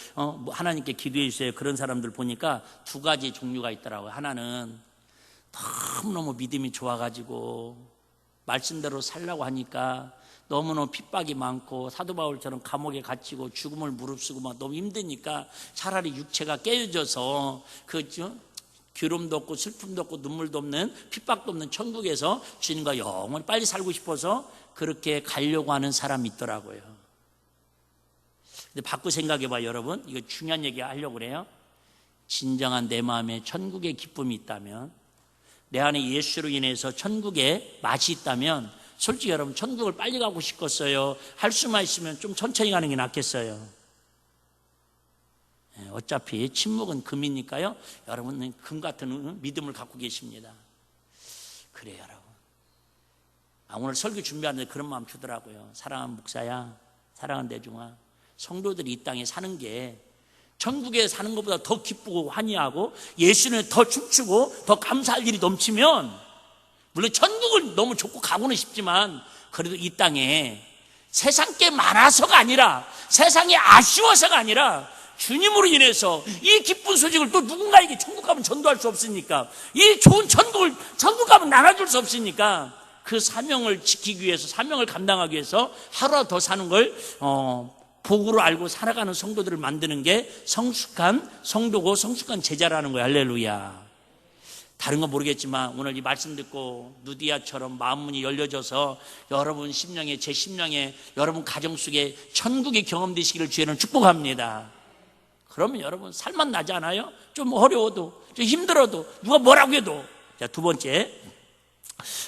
하나님께 기도해 주세요, 그런 사람들 보니까 두 가지 종류가 있더라고요. 하나는 너무너무 믿음이 좋아가지고 말씀대로 살라고 하니까 너무너무 핍박이 많고 사도 바울처럼 감옥에 갇히고 죽음을 무릅쓰고 막 너무 힘드니까 차라리 육체가 깨어져서 괴로움도 없고 슬픔도 없고 눈물도 없는 핍박도 없는 천국에서 주님과 영원히 빨리 살고 싶어서 그렇게 가려고 하는 사람이 있더라고요. 근데 바꾸 생각해봐 여러분, 이거 중요한 얘기 하려고 그래요. 진정한 내 마음에 천국의 기쁨이 있다면, 내 안에 예수로 인해서 천국의 맛이 있다면, 솔직히 여러분 천국을 빨리 가고 싶겠어요? 할 수만 있으면 좀 천천히 가는 게 낫겠어요? 어차피 침묵은 금이니까요. 여러분은 금 같은 믿음을 갖고 계십니다. 그래요 여러분. 오늘 설교 준비하는데 그런 마음 주더라고요. 사랑하는 목사야, 사랑하는 대중아, 성도들이 이 땅에 사는 게 천국에 사는 것보다 더 기쁘고 환희하고 예수는 더 춤추고 더 감사할 일이 넘치면, 물론 천국을 너무 좋고 가고는 싶지만 그래도 이 땅에 세상 게 많아서가 아니라, 세상이 아쉬워서가 아니라 주님으로 인해서 이 기쁜 소식을 또 누군가에게 천국 가면 전도할 수 없으니까, 이 좋은 천국 가면 나눠줄 수 없으니까 그 사명을 지키기 위해서, 사명을 감당하기 위해서 하루 더 사는 걸 복으로 알고 살아가는 성도들을 만드는 게 성숙한 성도고 성숙한 제자라는 거예요. 할렐루야. 다른 건 모르겠지만 오늘 이 말씀 듣고 누디아처럼 마음문이 열려져서 여러분 심령에, 제 심령에, 여러분 가정 속에 천국이 경험되시기를 주의는 축복합니다. 그러면 여러분 살만 나지 않아요? 좀 어려워도, 좀 힘들어도, 누가 뭐라고 해도. 자, 두 번째,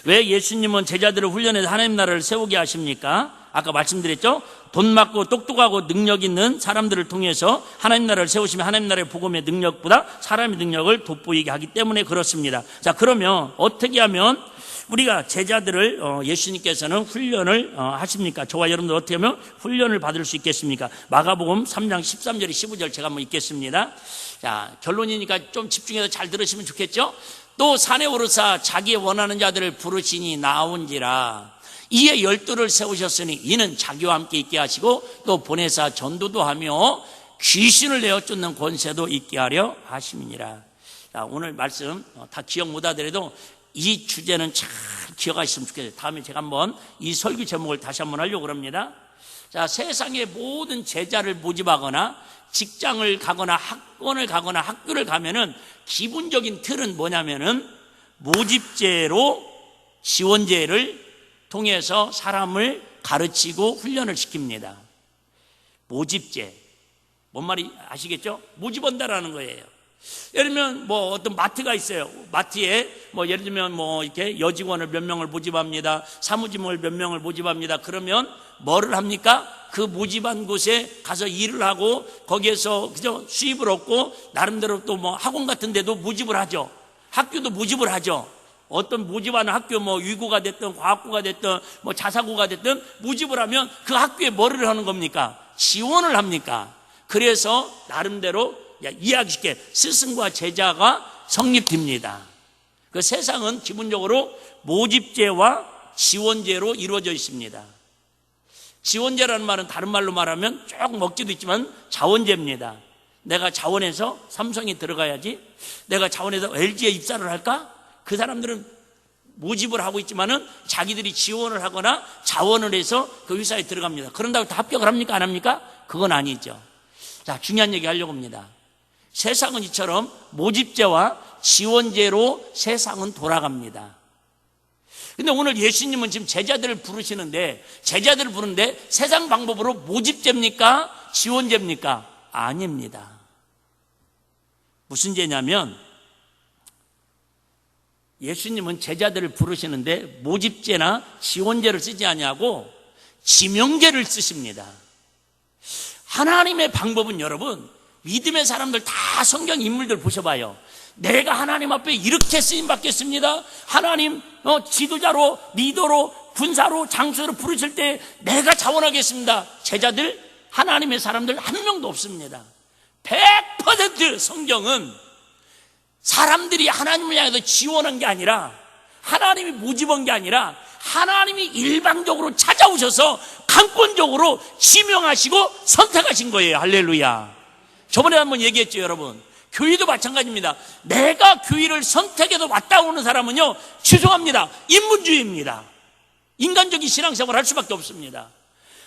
왜 예수님은 제자들을 훈련해서 하나님 나라를 세우게 하십니까? 아까 말씀드렸죠? 돈 많고 똑똑하고 능력 있는 사람들을 통해서 하나님 나라를 세우시면 하나님 나라의 복음의 능력보다 사람의 능력을 돋보이게 하기 때문에 그렇습니다. 자, 그러면 어떻게 하면 우리가 제자들을 예수님께서는 훈련을 하십니까? 저와 여러분들 어떻게 하면 훈련을 받을 수 있겠습니까? 마가복음 3장 13절 15절 제가 한번 읽겠습니다. 자, 결론이니까 좀 집중해서 잘 들으시면 좋겠죠? 또 산에 오르사 자기의 원하는 자들을 부르시니 나온지라. 이에 12를 세우셨으니 이는 자기와 함께 있게 하시고 또 보내사 전도도 하며 귀신을 내어 쫓는 권세도 있게 하려 하심이니라. 자, 오늘 말씀 다 기억 못 하더라도 이 주제는 잘 기억하셨으면 좋겠어요. 다음에 제가 한번 이 설교 제목을 다시 한번 하려고 합니다. 자, 세상의 모든 제자를 모집하거나 직장을 가거나 학원을 가거나 학교를 가면은 기본적인 틀은 뭐냐면은 모집제로 지원제를 통해서 사람을 가르치고 훈련을 시킵니다. 모집제. 뭔 말이 아시겠죠? 모집한다라는 거예요. 예를 들면 뭐 어떤 마트가 있어요. 마트에 뭐 예를 들면 뭐 이렇게 여직원을 몇 명을 모집합니다. 사무직을 몇 명을 모집합니다. 그러면 뭐를 합니까? 그 모집한 곳에 가서 일을 하고 거기에서 그저 수입을 얻고 나름대로 또 뭐 학원 같은 데도 모집을 하죠. 학교도 모집을 하죠. 어떤 모집하는 학교 뭐 위고가 됐든 과학고가 됐든 뭐 자사고가 됐든 모집을 하면 그 학교에 뭐를 하는 겁니까? 지원을 합니까? 그래서 나름대로 이해하기 쉽게 스승과 제자가 성립됩니다. 그 세상은 기본적으로 모집제와 지원제로 이루어져 있습니다. 지원제라는 말은 다른 말로 말하면 조금 먹기도 있지만 자원제입니다. 내가 자원해서 삼성에 들어가야지, 내가 자원해서 LG에 입사를 할까? 그 사람들은 모집을 하고 있지만은 자기들이 지원을 하거나 자원을 해서 그 회사에 들어갑니다. 그런다고 다 합격을 합니까? 안 합니까? 그건 아니죠. 자, 중요한 얘기 하려고 합니다. 세상은 이처럼 모집제와 지원제로 세상은 돌아갑니다. 근데 오늘 예수님은 지금 제자들을 부르시는데, 제자들을 부르는데 세상 방법으로 모집제입니까? 지원제입니까? 아닙니다. 무슨 제냐면 예수님은 제자들을 부르시는데 모집제나 지원제를 쓰지 아니하고 지명제를 쓰십니다. 하나님의 방법은 여러분, 믿음의 사람들 다 성경 인물들 보셔봐요. 내가 하나님 앞에 이렇게 쓰임받겠습니다. 하나님 지도자로, 리더로, 군사로, 장수로 부르실 때 내가 자원하겠습니다. 제자들, 하나님의 사람들 한 명도 없습니다. 100% 성경은 사람들이 하나님을 향해서 지원한 게 아니라, 하나님이 모집한 게 아니라 하나님이 일방적으로 찾아오셔서 강권적으로 지명하시고 선택하신 거예요. 할렐루야. 저번에 한번 얘기했죠, 여러분. 교회도 마찬가지입니다. 내가 교회를 선택해서 왔다 오는 사람은요, 죄송합니다, 인문주의입니다. 인간적인 신앙생활을 할 수밖에 없습니다.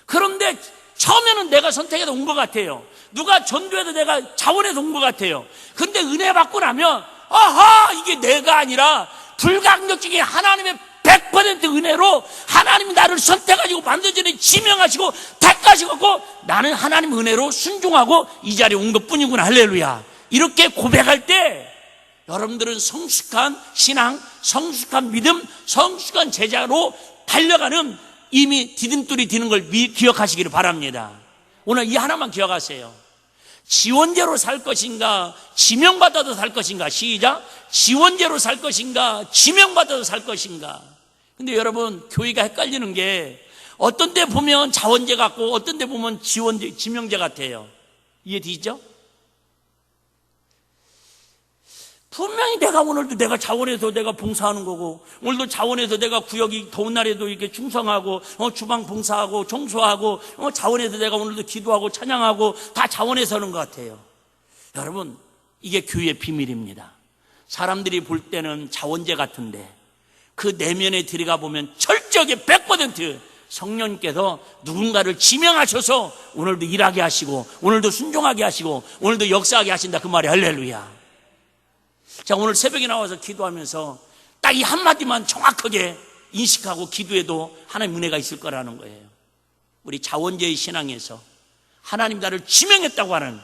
그런데 처음에는 내가 선택해서 온 것 같아요. 누가 전도해도 내가 자원해서 온 것 같아요. 그런데 은혜 받고 나면 아하, 이게 내가 아니라 불가항력적인 하나님의 100% 은혜로 하나님이 나를 선택하시고 만들어주니 지명하시고 택하시고 나는 하나님 은혜로 순종하고 이 자리에 온 것뿐이구나. 할렐루야. 이렇게 고백할 때 여러분들은 성숙한 신앙, 성숙한 믿음, 성숙한 제자로 달려가는 이미 디딤돌이 되는 걸 기억하시기를 바랍니다. 오늘 이 하나만 기억하세요. 지원제로 살 것인가, 지명받아도 살 것인가. 시작. 지원제로 살 것인가, 지명받아도 살 것인가. 근데 여러분, 교회가 헷갈리는 게 어떤 데 보면 자원제 같고 어떤 데 보면 지원제, 지명제 같아요. 이해되시죠? 분명히 내가 오늘도 내가 자원해서 내가 봉사하는 거고, 오늘도 자원해서 내가 구역이 더운 날에도 이렇게 충성하고, 주방 봉사하고, 청소하고, 자원해서 내가 오늘도 기도하고, 찬양하고, 다 자원해서 하는 것 같아요. 여러분, 이게 교회의 비밀입니다. 사람들이 볼 때는 자원제 같은데, 그 내면에 들어가 보면 철저하게 100% 성령님께서 누군가를 지명하셔서 오늘도 일하게 하시고, 오늘도 순종하게 하시고, 오늘도 역사하게 하신다. 그 말이 할렐루야. 자, 오늘 새벽에 나와서 기도하면서 딱 이 한마디만 정확하게 인식하고 기도해도 하나님 은혜가 있을 거라는 거예요. 우리 자원제의 신앙에서 하나님 나를 지명했다고 하는,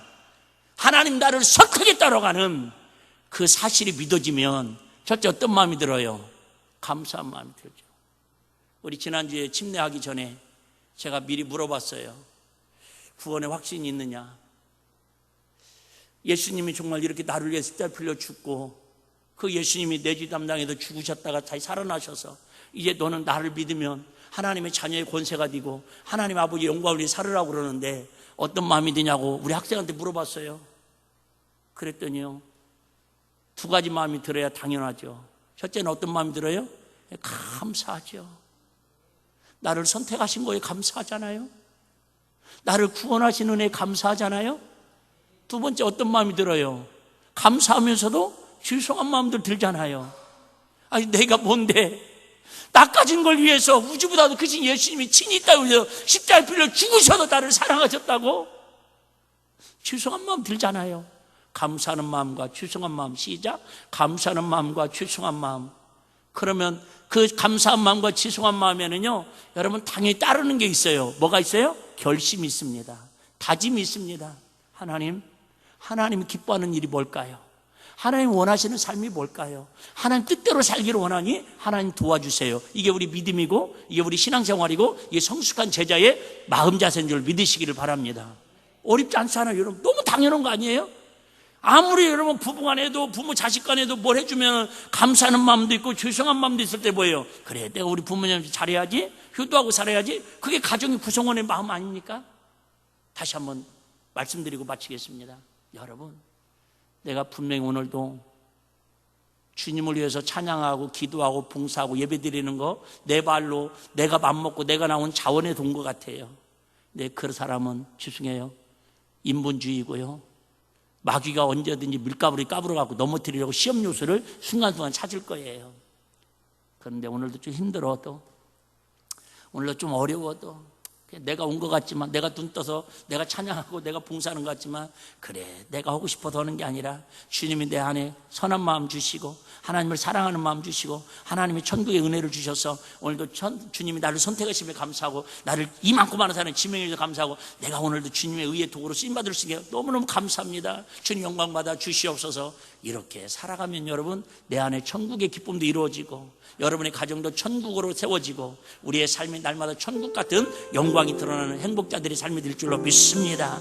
하나님 나를 선택했다고 하는 그 사실이 믿어지면 첫째 어떤 마음이 들어요? 감사한 마음이 들죠. 우리 지난주에 침례하기 전에 제가 미리 물어봤어요. 구원의 확신이 있느냐? 예수님이 정말 이렇게 나를 위해 십자가 풀려 죽고 그 예수님이 내 죄 담당해서 죽으셨다가 다시 살아나셔서 이제 너는 나를 믿으면 하나님의 자녀의 권세가 되고 하나님 아버지 영광을 위해 살으라고 그러는데 어떤 마음이 드냐고 우리 학생한테 물어봤어요. 그랬더니요, 두 가지 마음이 들어야 당연하죠. 첫째는 어떤 마음이 들어요? 감사하죠. 나를 선택하신 거에 감사하잖아요. 나를 구원하신 은혜에 감사하잖아요. 두 번째 어떤 마음이 들어요? 감사하면서도 죄송한 마음들 들잖아요. 아니 내가 뭔데 나까진 걸 위해서 우주보다도 크신 예수님이 친히 있다고 해서 십자가에 풀려 죽으셔도 나를 사랑하셨다고 죄송한 마음 들잖아요. 감사하는 마음과 죄송한 마음. 시작. 감사하는 마음과 죄송한 마음. 그러면 그 감사한 마음과 죄송한 마음에는요, 여러분 당연히 따르는 게 있어요. 뭐가 있어요? 결심이 있습니다. 다짐이 있습니다. 하나님이 기뻐하는 일이 뭘까요? 하나님 원하시는 삶이 뭘까요? 하나님 뜻대로 살기를 원하니 하나님 도와주세요. 이게 우리 믿음이고 이게 우리 신앙생활이고 이게 성숙한 제자의 마음 자세인 줄 믿으시기를 바랍니다. 어렵지 않잖아요. 여러분 너무 당연한 거 아니에요? 아무리 여러분 부부간에도 부모 자식간에도 뭘 해주면 감사하는 마음도 있고 죄송한 마음도 있을 때 뭐예요? 그래 내가 우리 부모님한테 잘해야지, 효도하고 살아야지. 그게 가정의 구성원의 마음 아닙니까? 다시 한번 말씀드리고 마치겠습니다. 여러분, 내가 분명히 오늘도 주님을 위해서 찬양하고 기도하고 봉사하고 예배드리는 거 내 발로 내가 맘먹고 내가 나온 자원에 돈 것 같아요. 근데 그 사람은 죄송해요, 인본주의고요, 마귀가 언제든지 밀가부리 까불어갖고 넘어뜨리려고 시험 요소를 순간순간 찾을 거예요. 그런데 오늘도 좀 힘들어도, 오늘도 좀 어려워도, 내가 온 것 같지만, 내가 눈 떠서 내가 찬양하고 내가 봉사하는 것 같지만, 그래 내가 하고 싶어서 하는 게 아니라 주님이 내 안에 선한 마음 주시고 하나님을 사랑하는 마음 주시고 하나님이 천국의 은혜를 주셔서 오늘도 주님이 나를 선택하심에 감사하고 나를 이만큼 많은 사람의 지명에 대해서 감사하고 내가 오늘도 주님의 의의 도구로 쓰임받을 수 있게 너무너무 감사합니다. 주님 영광 받아 주시옵소서. 이렇게 살아가면 여러분 내 안에 천국의 기쁨도 이루어지고 여러분의 가정도 천국으로 세워지고 우리의 삶이 날마다 천국 같은 영광이 드러나는 행복자들의 삶이 될 줄로 믿습니다.